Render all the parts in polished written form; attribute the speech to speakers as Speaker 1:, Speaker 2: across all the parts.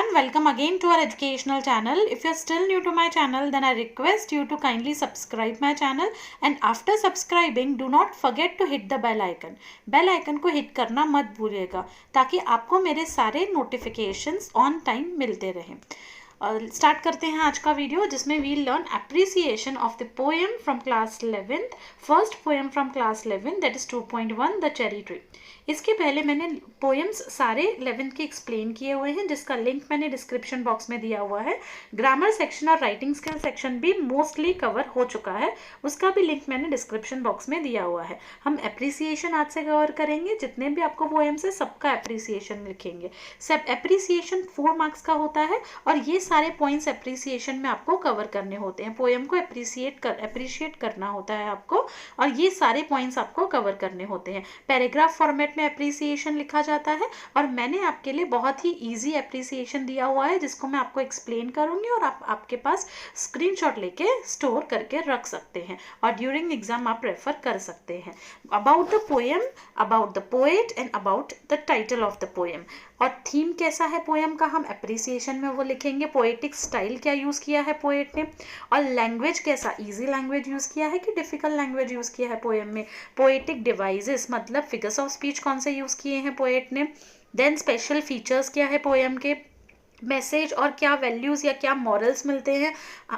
Speaker 1: everyone, welcome again to our educational channel. If you're still new to my channel, then I request you to kindly subscribe my channel, and after subscribing do not forget to hit the bell icon. Bell icon को hit करना मत भूलिएगा ताकि आपको मेरे सारे notifications on time मिलते रहें. स्टार्ट करते हैं आज का वीडियो जिसमें we learn appreciation of the poem from class 11th. First poem from class 11 that is 2.1 the cherry tree. इसके पहले मैंने पोएम्स सारे 11th के एक्सप्लेन किए हुए हैं जिसका लिंक मैंने डिस्क्रिप्शन बॉक्स में दिया हुआ है. ग्रामर सेक्शन और राइटिंग स्किल सेक्शन भी मोस्टली कवर हो चुका है, उसका भी लिंक मैंने डिस्क्रिप्शन बॉक्स में दिया हुआ है. हम एप्रिसिएशन आज से कवर करेंगे. जितने भी आपको पोएम्स है सबका एप्रिसिएशन लिखेंगे. सब एप्रिसिएशन 4 मार्क्स का होता है और ये सारे पॉइंट्स एप्रिसिएशन में आपको कवर करने होते हैं. पोएम को एप्रिशिएट करना होता है आपको और ये सारे पॉइंट्स आपको कवर करने होते हैं. पैराग्राफ फॉर्मेट में एप्रिसिएशन लिखा जाता है और मैंने आपके लिए बहुत ही इजी एप्रिसिएशन दिया हुआ है जिसको मैं आपको एक्सप्लेन करूंगी और आपके पास स्क्रीनशॉट लेके स्टोर करके रख सकते हैं और ड्यूरिंग एग्जाम आप रेफर कर सकते हैं. About the poem, about the poet and about the title of the poem. और थीम कैसा है पोएम का हम एप्रिसिएशन में वो लिखेंगे. पोएटिक स्टाइल क्या यूज़ किया है पोएट ने, और लैंग्वेज कैसा, इजी लैंग्वेज यूज़ किया है कि डिफ़िकल्ट लैंग्वेज यूज़ किया है पोएम में. पोएटिक डिवाइसेस मतलब फिगर्स ऑफ स्पीच कौन से यूज़ किए हैं पोएट ने. देन स्पेशल फीचर्स क्या है पोएम के, मैसेज और क्या वैल्यूज़ या क्या मॉरल्स मिलते हैं,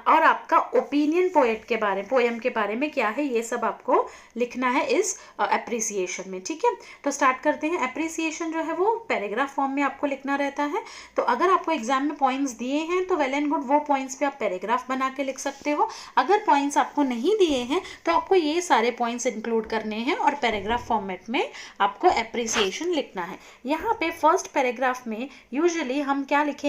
Speaker 1: और आपका ओपिनियन पोएट के बारे पोएम के बारे में क्या है, ये सब आपको लिखना है इस एप्रिसिएशन में. ठीक है, तो स्टार्ट करते हैं. एप्रिसिएशन जो है वो पैराग्राफ फॉर्म में आपको लिखना रहता है. तो अगर आपको एग्जाम में पॉइंट्स दिए हैं तो वेल एंड गुड, वो पॉइंट्स पे आप पैराग्राफ बना के लिख सकते हो. अगर पॉइंट्स आपको नहीं दिए हैं तो आपको ये सारे पॉइंट्स इंक्लूड करने हैं और पैराग्राफ फॉर्मेट में आपको एप्रिसिएशन लिखना है. यहाँ पे फर्स्ट पैराग्राफ में यूजुअली हम क्या लिखेंगे,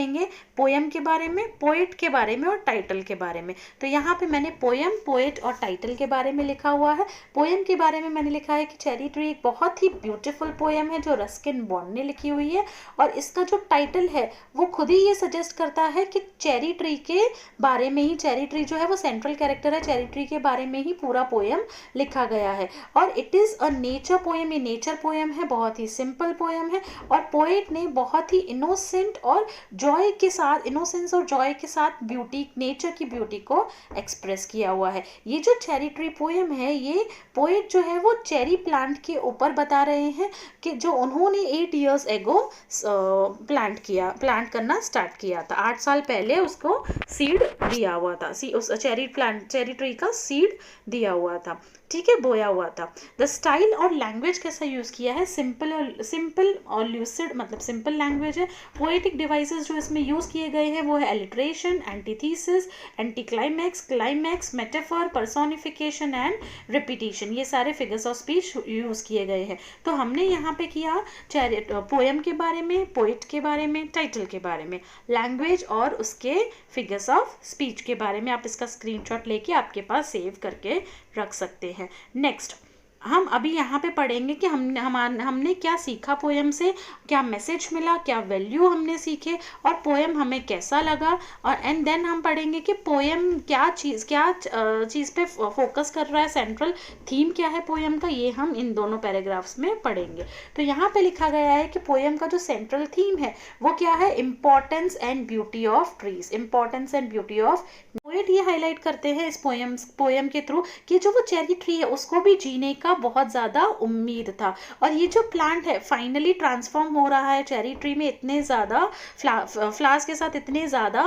Speaker 1: पोएम के बारे में, पोएट के बारे में और टाइटल के बारे में. तो यहाँ पे मैंने पोएम, पोएट और टाइटल के बारे में लिखा हुआ है. पोएम के बारे में मैंने लिखा है कि चेरी ट्री एक बहुत ही ब्यूटीफुल पोएम है जो रस्किन बॉन्ड ने लिखी हुई है और इसका जो टाइटल है वो खुद ही ये सजेस्ट करता है कि चेरी ट्री के बारे में ही, चेरी ट्री जो है वो सेंट्रल कैरेक्टर है, चेरी ट्री के बारे में ही पूरा पोएम लिखा गया है. और it is a nature poem, ये नेचर पोएम है, बहुत ही सिंपल पोएम है और पोएट ने बहुत ही इनोसेंट और जॉय के साथ, इनोसेंस और जॉय के साथ ब्यूटी, नेचर की ब्यूटी को एक्सप्रेस किया हुआ है. ये जो चेरी ट्री पोएम है ये पोएट जो है वो चेरी प्लांट के ऊपर बता रहे हैं कि जो उन्होंने 8 years एगो प्लांट करना स्टार्ट किया था. 8 साल पहले उसको सीड दिया हुआ था, उस चेरी ट्री का सीड दिया हुआ था. ठीक है, बोया हुआ था. द स्टाइल और लैंग्वेज कैसा यूज़ किया है, सिंपल और ल्यूसिड, मतलब सिंपल लैंग्वेज है. पोएटिक डिवाइसेस जो इसमें यूज़ किए गए हैं वो है alliteration, antithesis, anti climax, climax, metaphor, personification and repetition. ये सारे फिगर्स ऑफ स्पीच यूज़ किए गए हैं. तो हमने यहाँ पे किया पोएम के बारे में, पोएट के बारे में, टाइटल के बारे में, लैंग्वेज और उसके फिगर्स ऑफ स्पीच के बारे में. आप इसका स्क्रीनशॉट लेके आपके पास सेव करके रख सकते हैं. नेक्स्ट हम अभी यहाँ पे पढ़ेंगे कि हमने क्या सीखा पोएम से, क्या मैसेज मिला, क्या वैल्यू हमने सीखे और पोएम हमें कैसा लगा. और एंड देन हम पढ़ेंगे कि पोएम क्या चीज़ पे फोकस कर रहा है, सेंट्रल थीम क्या है पोएम का, ये हम इन दोनों पैराग्राफ्स में पढ़ेंगे. तो यहाँ पे लिखा गया है कि पोएम का जो सेंट्रल थीम है वो क्या है, importance and beauty of trees. Importance and beauty of, poet ये हाईलाइट करते हैं इस पोएम के थ्रू कि जो वो चेरी ट्री है उसको भी जीने का बहुत ज़्यादा उम्मीद था और ये जो प्लांट है फाइनली ट्रांसफॉर्म हो रहा है चेरी ट्री में इतने ज़्यादा फ्लावर्स के साथ, इतने ज़्यादा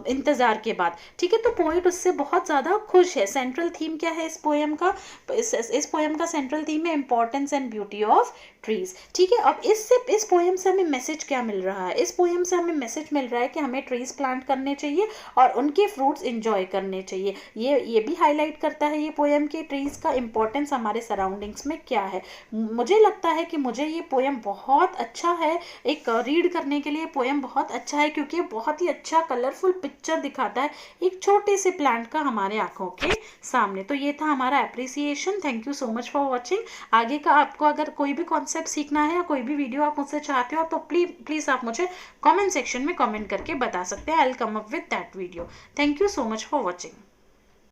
Speaker 1: इंतज़ार के बाद. ठीक है, तो पोएट उससे बहुत ज़्यादा खुश है. सेंट्रल थीम क्या है इस पोएम का, इस पोएम का सेंट्रल थीम है importance and beauty of trees. ठीक है, अब इस पोएम से हमें मैसेज क्या मिल रहा है, इस पोएम से हमें मैसेज मिल रहा है कि हमें ट्रीज प्लांट करने चाहिए और उनके फ्रूट्स इंजॉय करने चाहिए. ये भी हाईलाइट करता है ये पोएम के ट्रीज का इम्पोर्टेंस हमारे सराउंडिंग्स में क्या है. मुझे लगता है कि मुझे ये पोएम बहुत अच्छा है, एक रीड करने के लिए पोएम बहुत अच्छा है क्योंकि बहुत ही अच्छा कलरफुल पिक्चर दिखाता है एक छोटे से प्लांट का हमारे आंखों के सामने. तो ये था हमारा appreciation. Thank you so much for watching. आगे का आपको अगर कोई भी कॉन्सेप्ट सीखना है या कोई भी वीडियो आप मुझसे चाहते हो तो प्लीज़ आप मुझे कमेंट सेक्शन में कमेंट करके बता सकते हैं. I will come up with that video. Thank you so much for watching.